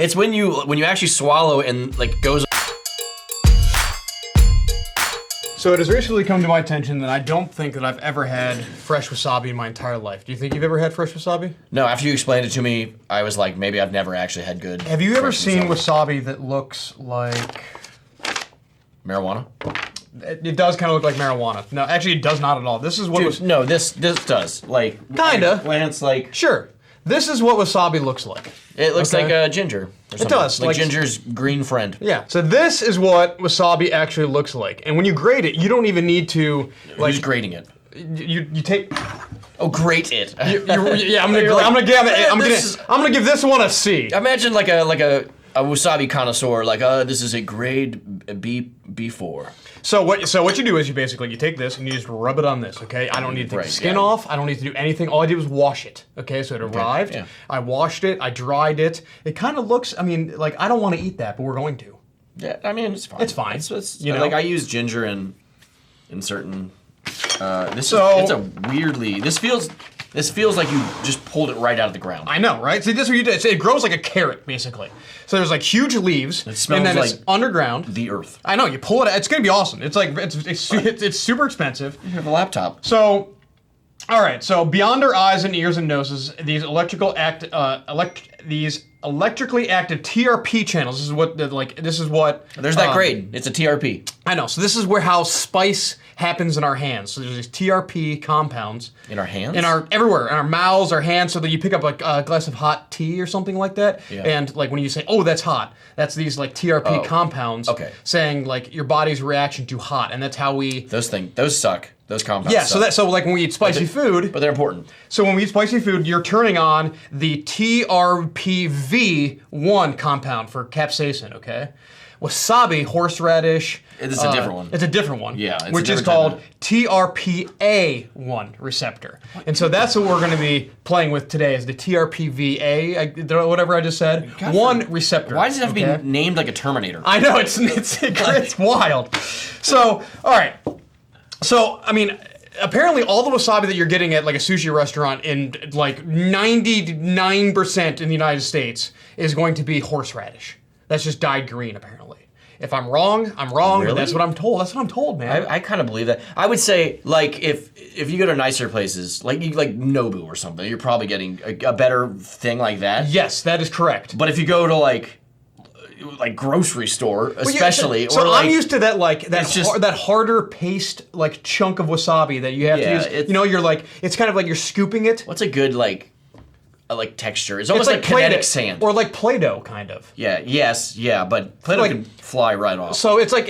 It's when you actually swallow and like goes. So it has recently come to my attention that I don't think that I've ever had fresh wasabi in my entire life. Do you think you've ever had fresh wasabi? No, after you explained it to me, I was like, maybe I've never actually had good. Have you ever seen wasabi that looks like marijuana? It does kind of look like marijuana. No, actually, it does not at all. This is what. Dude, no, this does like kinda. Lance, like sure. This is what wasabi looks like. It looks like ginger. Or something. It does. Like ginger's green friend. Yeah. So this is what wasabi actually looks like. And when you grate it, you don't even need to like. Who's grating it? You take. Oh, grate it. Yeah, I'm gonna give this one a C. Imagine like a wasabi connoisseur, like this is a grade B4. So what you do is you take this and you just rub it on this, okay? I don't need to take the skin off. I don't need to do anything. All I did was wash it, okay? So it arrived. Yeah. I washed it. I dried it. It kind of looks. I mean, like I don't want to eat that, but we're going to. Yeah, I mean it's fine. It's fine. It's you know, like I use ginger in certain. It's a weirdly. This feels like you just pulled it right out of the ground. I know, right? See, this is what you do. It grows like a carrot, basically. So there's like huge leaves, it smells and then like it's underground. The earth. I know. You pull it out. It's gonna be awesome. It's like it's super expensive. You have a laptop. So, all right. So beyond our eyes and ears and noses, these electrically active TRP channels. This is what. There's that grade. It's a TRP. I know. So this is where how spice happens in our hands. So there's these TRP compounds. In our hands? Everywhere. In our mouths, our hands, so that you pick up like a glass of hot tea or something like that. Yeah. And like when you say, oh, that's hot, that's these like TRP compounds saying like your body's reaction to hot. And that's how we... Those suck. Those compounds suck. So like when we eat spicy food... But they're important. So when we eat spicy food, you're turning on the TRPV1 compound for capsaicin, okay? Wasabi, horseradish... This is a different one. It's a different one. Yeah, which is called TRPA1 receptor. And so that's what we're going to be playing with today is the TRPVA, whatever I just said, one receptor. Why does it have to be named like a Terminator? I know, it's wild. So, all right. So, I mean, apparently all the wasabi that you're getting at like a sushi restaurant in like 99% in the United States is going to be horseradish. That's just dyed green, apparently. If I'm wrong, I'm wrong. Really? That's what I'm told. That's what I'm told, man. I kind of believe that. I would say, like, if you go to nicer places, like Nobu or something, you're probably getting a better thing like that. Yes, that is correct. But if you go to like grocery store, especially, so I'm used to that that harder paste like chunk of wasabi that you have to use. You're like it's kind of like you're scooping it. What's a good like texture? It's almost like kinetic sand. Or like Play-Doh, kind of. Yeah, but Play-Doh can fly right off. So it's like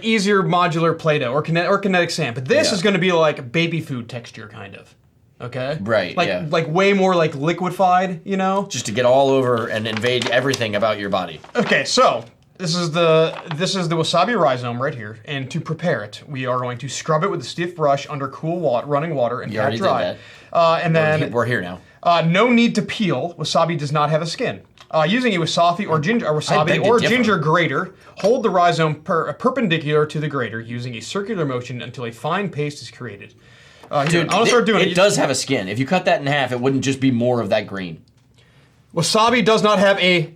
easier modular Play-Doh or kinetic sand. But this is going to be like baby food texture, kind of. Okay? Right, Like way more like liquefied, you know? Just to get all over and invade everything about your body. Okay, so this is the wasabi rhizome right here, and to prepare it, we are going to scrub it with a stiff brush under cool running water and pat dry. Did that. And then we're here now. No need to peel. Wasabi does not have a skin. Using a wasabi or ginger grater, hold the rhizome perpendicular to the grater using a circular motion until a fine paste is created. Dude, I'll start doing it. It does have a skin. If you cut that in half, it wouldn't just be more of that green. Wasabi does not have a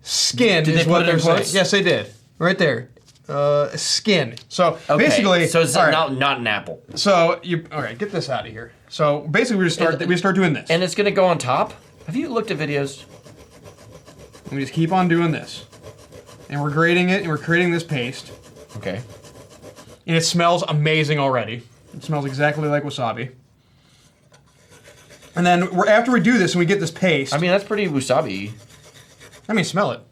skin. Did they put it in quotes? Yes, they did. Right there. Skin. So basically, so it's not an apple. So all right, get this out of here. So basically, we start doing this, and it's gonna go on top. Have you looked at videos? We just keep on doing this, and we're grating it, and we're creating this paste. Okay. And it smells amazing already. It smells exactly like wasabi. And then after we do this and we get this paste, I mean that's pretty wasabi. I mean, smell it.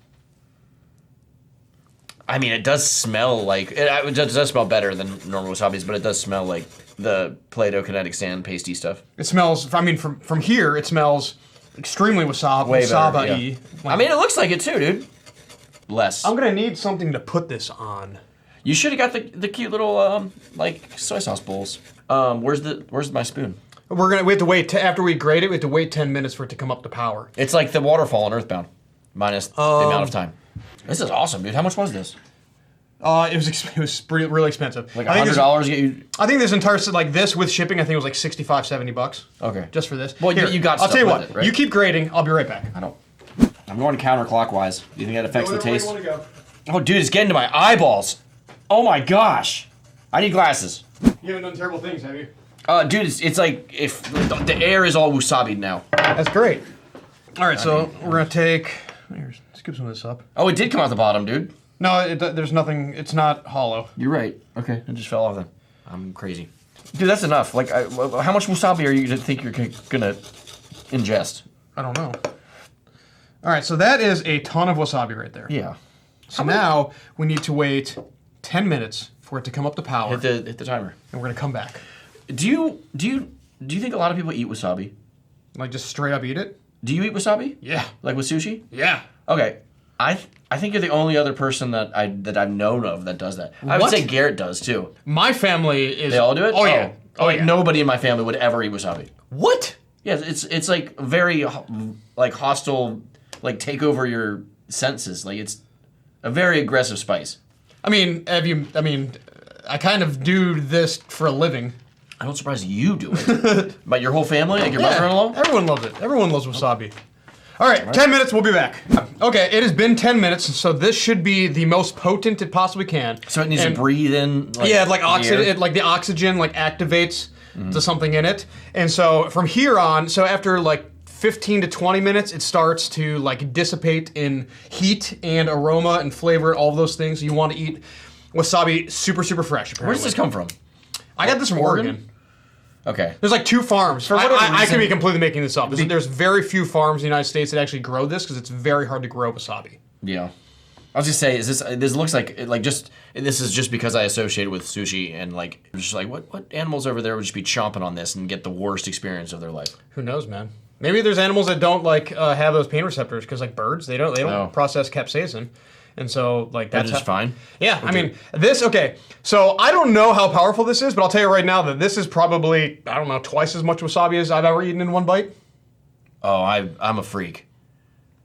I mean, it does smell like it does smell better than normal wasabis, but it does smell like the Play-Doh kinetic sand pasty stuff. It smells. I mean, from here, it smells extremely wasabi. Way better. Yeah. I mean, it looks like it too, dude. Less. I'm gonna need something to put this on. You should have got the cute little like soy sauce bowls. Where's my spoon? We have to wait after we grate it. We have to wait 10 minutes for it to come up to power. It's like the waterfall on Earthbound, minus the amount of time. This is awesome, dude. How much was this? It was really expensive. Like $100 get you. I think this entire set, like this with shipping, I think it was like $65, $70. Okay. Just for this. Well, Here, you got. I'll tell you what. It, right? You keep grading. I'll be right back. I don't I'm going counterclockwise. Do you think that affects the taste? Where do you want to Oh, dude, it's getting to my eyeballs. Oh my gosh. I need glasses. go? You haven't done terrible things, have you? Dude, it's like if the air is all wasabi now. That's great. All right, so we're gonna take. Here, scoop some of this up. Oh, it did come out the bottom, dude. No, there's nothing. It's not hollow. You're right. Okay, it just fell off then. I'm crazy. Dude, that's enough. Like, how much wasabi are you think you're gonna ingest? I don't know. All right, so that is a ton of wasabi right there. Yeah. So now we need to wait 10 minutes for it to come up to power, Hit the timer. and we're gonna come back. Do you think a lot of people eat wasabi? Like just straight up eat it? Do you eat wasabi? Yeah. Like with sushi? Yeah. Okay. I think you're the only other person that I've known of that does that. I would What? say Garrett does too. My family is. They all do it? Oh yeah. Oh like yeah. nobody in my family would ever eat wasabi. What? Yeah, it's like very like hostile, like take over your senses. Like it's a very aggressive spice. I mean, I kind of do this for a living. I'm not surprised you do it. But your whole family, like your brother-in-law? Everyone loves it. Everyone loves wasabi. All right, 10 minutes, we'll be back. Okay, it has been 10 minutes, so this should be the most potent it possibly can. So it needs to breathe in. Like, Yeah, like the the oxygen like activates to something in it. And so from here on, so after like 15 to 20 minutes, it starts to like dissipate in heat and aroma and flavor, all of those things. You want to eat wasabi super, super fresh, apparently. Where does this come from? I got this from Oregon. Okay. There's like 2 farms. whatever I could be reason- completely making this up. There's very few farms in the United States that actually grow this because it's very hard to grow wasabi. Yeah. I was just say, this looks like this is just because I associate it with sushi and like just like what animals over there would just be chomping on this and get the worst experience of their life. Who knows, man? Maybe there's animals that don't like have those pain receptors because like birds, they don't No. process capsaicin, and so like that's Just fine. Yeah, I mean this. Okay, so I don't know how powerful this is, but I'll tell you right now that this is probably I don't know twice as much wasabi as I've ever eaten in one bite. Oh, I'm a freak.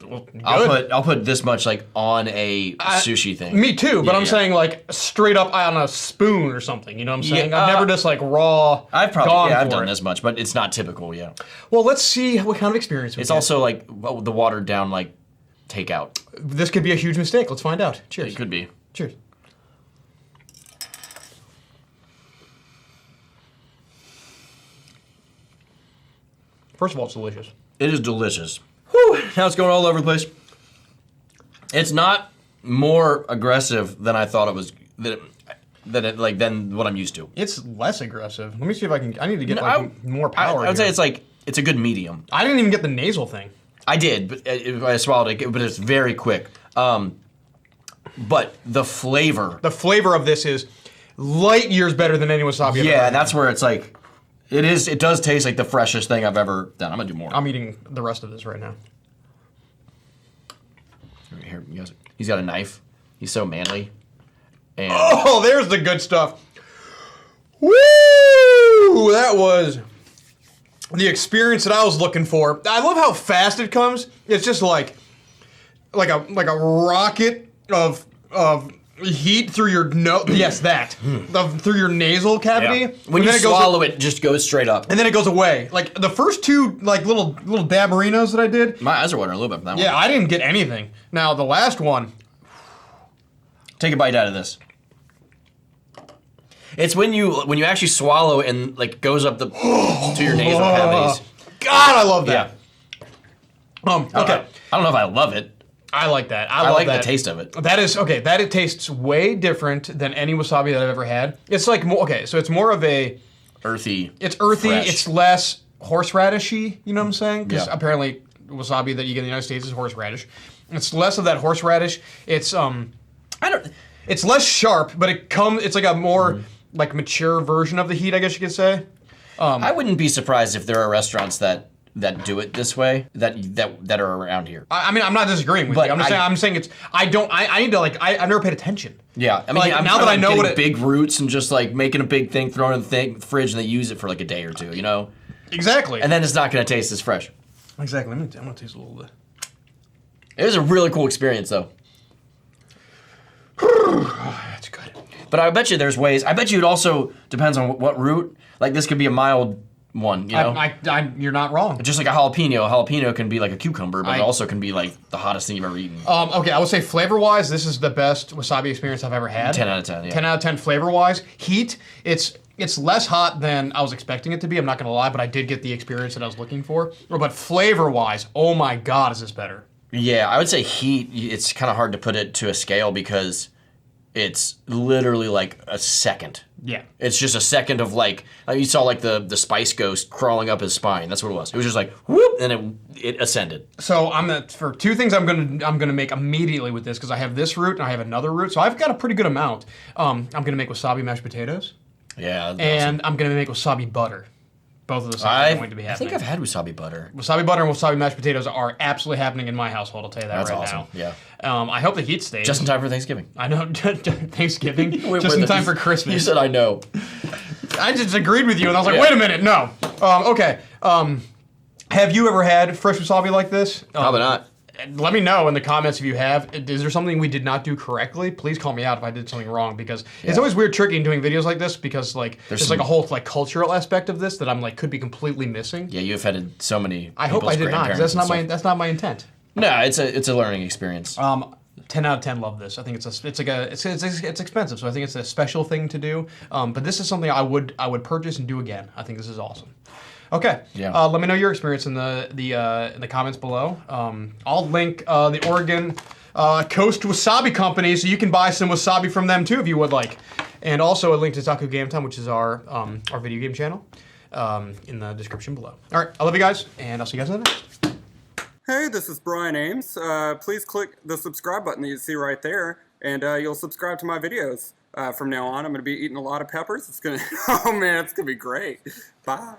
Well, good. I'll put this much like on a sushi thing. Me too, but Yeah, I'm yeah. saying like straight up on a spoon or something. You know what I'm saying? Yeah, I've never just like raw. I've probably gone I've for done it. this much, but it's not typical. Yeah. Well, let's see what kind of experience we It's get. also like the watered down like takeout. This could be a huge mistake. Let's find out. Cheers. It could be. Cheers. First of all, it's delicious. It is delicious. Whew, now it's going all over the place. It's not more aggressive than I thought it was. Than what I'm used to. It's less aggressive. Let me see if I can. I need to get No, like more power. I would say here. it's a good medium. I didn't even get the nasal thing. I did, but I swallowed it, but it's very quick. But the flavor. The flavor of this is light years better than any wasabi. I've ever Yeah, had. that's where it's like, it does taste like the freshest thing I've ever done. I'm gonna do more. I'm eating the rest of this right now. Here, you guys, he's got a knife. He's so manly. And Oh, there's the good stuff. Woo! That was the experience that I was looking for. I love how fast it comes. It's just like a rocket of heat through your nose. Yes, that through your nasal cavity. yeah. When you And then it goes- swallow it, just goes straight up. and then it goes away. Like the first 2 like little daberinos that I did. My eyes are watering a little bit from that Yeah, one. I didn't get anything. Now the last one. Take a bite out of this. It's when you actually swallow and like goes up to your nasal cavities. God, I love that. Yeah. Okay. I don't know if I love it. I like that. I love like that. the taste of it. That is okay. That it tastes way different than any wasabi that I've ever had. It's like more okay. So it's more of a. Earthy. It's earthy. fresh. It's less horseradishy. You know what I'm saying? Because Yeah. apparently wasabi that you get in the United States is horseradish. It's less of that horseradish. It's I don't. It's less sharp, but it's like a more like mature version of the heat, I guess you could say. I wouldn't be surprised if there are restaurants that do it this way that are around here. I mean, I'm not disagreeing with But you. I'm saying it's. I need to like. I've never paid attention. Yeah, I mean, Like, I'm now that I know getting what it- big roots and just like making a big thing, throwing it in the fridge, and they use it for like a day or two, you know. Exactly. And then it's not going to taste as fresh. exactly. I'm gonna taste a little bit. It was a really cool experience, though. That's good. But I bet you there's ways. I bet you it also depends on what root. Like this could be a mild one, you know? You're not wrong. Just like a jalapeno can be like a cucumber, but it I- also can be like the hottest thing you've ever eaten. Okay, I would say flavor-wise, this is the best wasabi experience I've ever had. 10 out of 10, yeah. 10 out of 10 flavor-wise. Heat, it's less hot than I was expecting it to be, I'm not gonna lie, but I did get the experience that I was looking for. But flavor-wise, oh my God, is this better. Yeah, I would say heat, it's kind of hard to put it to a scale because it's literally like a second. Yeah. It's just a second of like you saw like the spice ghost crawling up his spine. That's what it was. It was just like whoop, and it ascended. So for two things I'm gonna make immediately with this because I have this root and I have another root, so I've got a pretty good amount. I'm gonna make wasabi mashed potatoes. Yeah, And I'm gonna make wasabi butter. Both of those things are going to be I happening. think I've had wasabi butter. Wasabi butter and wasabi mashed potatoes are absolutely happening in my household. I'll tell you that That's right awesome. now. Yeah. I hope the heat stays. Just in time for Thanksgiving. I know. Thanksgiving. Just in time for Christmas. You said I know. I just agreed with you, and I was like, Yeah. wait a minute, no. Okay. Have you ever had fresh wasabi like this? Probably not. Let me know in the comments if you have. Is there something we did not do correctly? Please call me out if I did something wrong, because it's always weird tricky in doing videos like this because like there's like a whole like cultural aspect of this that I'm like could be completely missing. Yeah, you offended so many. I hope I did not, because that's not my intent. No, it's a learning experience. 10 out of 10 love this. I think it's expensive, so I think it's a special thing to do. But this is something I would purchase and do again. I think this is awesome. Okay. Yeah. Let me know your experience in the comments below. I'll link the Oregon Coast Wasabi Company, so you can buy some wasabi from them too if you would like, and also a link to Taco Game Time, which is our video game channel, in the description below. All right. I love you guys, and I'll see you guys in the next. Hey, this is Brian Ames. Please click the subscribe button that you see right there, and you'll subscribe to my videos. From now on, I'm going to be eating a lot of peppers. It's going to, oh man, it's going to be great. Bye.